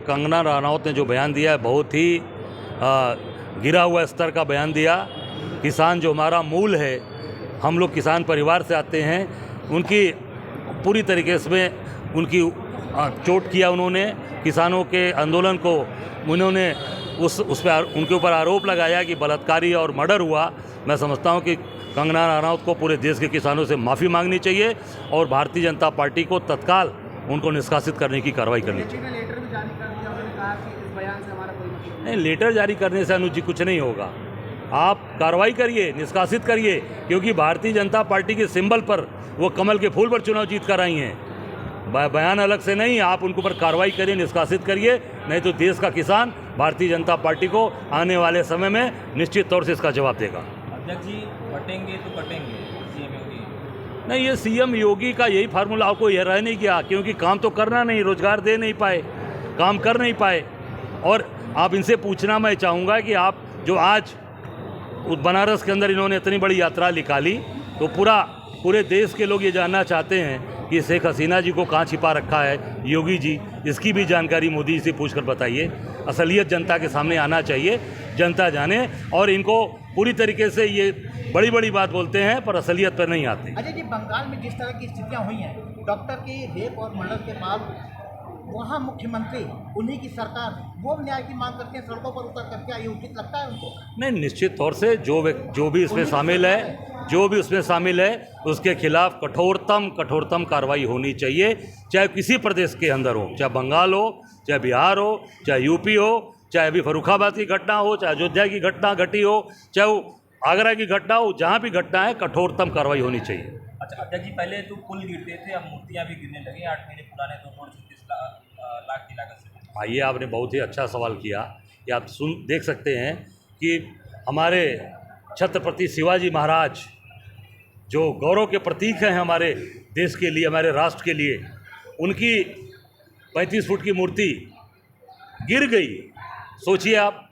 कंगना रनौत ने जो बयान दिया है बहुत ही गिरा हुआ स्तर का बयान दिया। किसान जो हमारा मूल है, हम लोग किसान परिवार से आते हैं, उनकी पूरी तरीके से उनकी चोट किया उन्होंने। किसानों के आंदोलन को उन्होंने उस पर उनके ऊपर आरोप लगाया कि बलात्कारी और मर्डर हुआ। मैं समझता हूं कि कंगना रनौत को पूरे देश के किसानों से माफ़ी मांगनी चाहिए और भारतीय जनता पार्टी को तत्काल उनको निष्कासित करने की कार्रवाई करनी चाहिए। लेटर भी जारी कर दिया, उन्होंने कहा कि इस बयान से हमारा कोई मतलब नहीं, लेटर जारी करने से अनुचित कुछ नहीं होगा। आप कार्रवाई करिए, निष्कासित करिए, क्योंकि भारतीय जनता पार्टी के सिंबल पर वो कमल के फूल पर चुनाव जीत कर आई हैं। बयान अलग से नहीं, आप उनके ऊपर कार्रवाई करिए, निष्कासित करिए, नहीं तो देश का किसान भारतीय जनता पार्टी को आने वाले समय में निश्चित तौर से इसका जवाब देगा। अध्यक्ष जी बटेंगे तो कटेंगे सीएम योगी? नहीं, ये सीएम योगी का यही फार्मूला आपको यह रह नहीं गया, क्योंकि काम तो करना नहीं, रोजगार दे नहीं पाए, काम कर नहीं पाए। और आप इनसे पूछना मैं चाहूँगा कि आप जो आज बनारस के अंदर इन्होंने इतनी बड़ी यात्रा निकाली, तो पूरे देश के लोग ये जानना चाहते हैं कि शेख हसीना जी को कहाँ छिपा रखा है योगी जी। इसकी भी जानकारी मोदी जी से पूछकर बताइए। असलियत जनता के सामने आना चाहिए, जनता जाने। और इनको पूरी तरीके से ये बड़ी बड़ी बात बोलते हैं पर असलियत पर नहीं आते। अजय जी, बंगाल में जिस तरह की स्थितियां हुई हैं, डॉक्टर की रेप और मर्डर के बाद वहाँ मुख्यमंत्री, उन्हीं की सरकार, वो न्याय की मांग करके सड़कों पर उतर करके आई, उचित लगता है उनको? नहीं, निश्चित तौर से जो भी इसमें शामिल है उसके खिलाफ कठोरतम कार्रवाई होनी चाहिए, चाहे किसी प्रदेश के अंदर हो, चाहे बंगाल हो, चाहे बिहार हो, चाहे यूपी हो, चाहे अभी फर्रुखाबाद की घटना हो, चाहे अयोध्या की घटना घटी हो, चाहे वो आगरा की घटना हो, जहाँ भी घटना है कठोरतम कार्रवाई होनी चाहिए। अच्छा अध्यक्ष जी, पहले तो पुल गिरते थे, अब मूर्तियाँ भी गिरने लगी। 8 महीने पुराने 236 लाख की लागत से। आइए, आपने बहुत ही अच्छा सवाल किया कि आप देख सकते हैं कि हमारे छत्रपति शिवाजी महाराज जो गौरव के प्रतीक हैं हमारे देश के लिए, हमारे राष्ट्र के लिए, उनकी 35 फुट की मूर्ति गिर गई। सोचिए आप,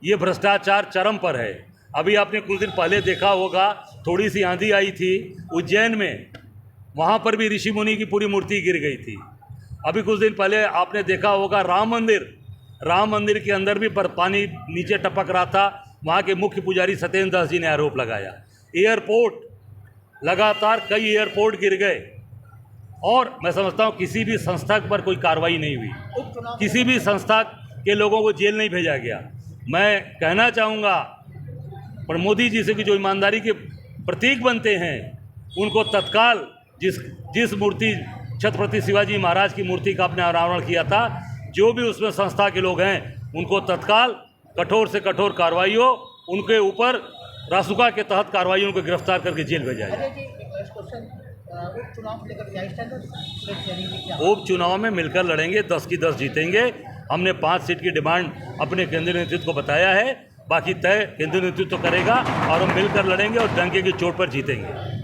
ये भ्रष्टाचार चरम पर है। अभी आपने कुछ दिन पहले देखा होगा, थोड़ी सी आंधी आई थी उज्जैन में, वहाँ पर भी ऋषि मुनि की पूरी मूर्ति गिर गई थी। अभी कुछ दिन पहले आपने देखा होगा राम मंदिर के अंदर भी पानी नीचे टपक रहा था। वहाँ के मुख्य पुजारी सत्येंद्र दास जी ने आरोप लगाया। एयरपोर्ट, लगातार कई एयरपोर्ट गिर गए और मैं समझता हूँ किसी भी संस्था पर कोई कार्रवाई नहीं हुई, किसी भी संस्था के लोगों को जेल नहीं भेजा गया। मैं कहना चाहूँगा पर मोदी जी से कि जो ईमानदारी के प्रतीक बनते हैं, उनको तत्काल जिस मूर्ति छत्रपति शिवाजी महाराज की मूर्ति का आपने अनावरण किया था, जो भी उसमें संस्था के लोग हैं, उनको तत्काल कठोर से कठोर कार्रवाई हो, उनके ऊपर रासुका के तहत कार्रवाई, उनको गिरफ्तार करके जेल भेजा जाए। उपचुनाव में मिलकर लड़ेंगे, 10 की 10 जीतेंगे। हमने 5 सीट की डिमांड अपने केंद्रीय नेतृत्व को बताया है, बाकी तय केंद्रीय नेतृत्व करेगा और हम मिलकर लड़ेंगे और डंके की चोट पर जीतेंगे।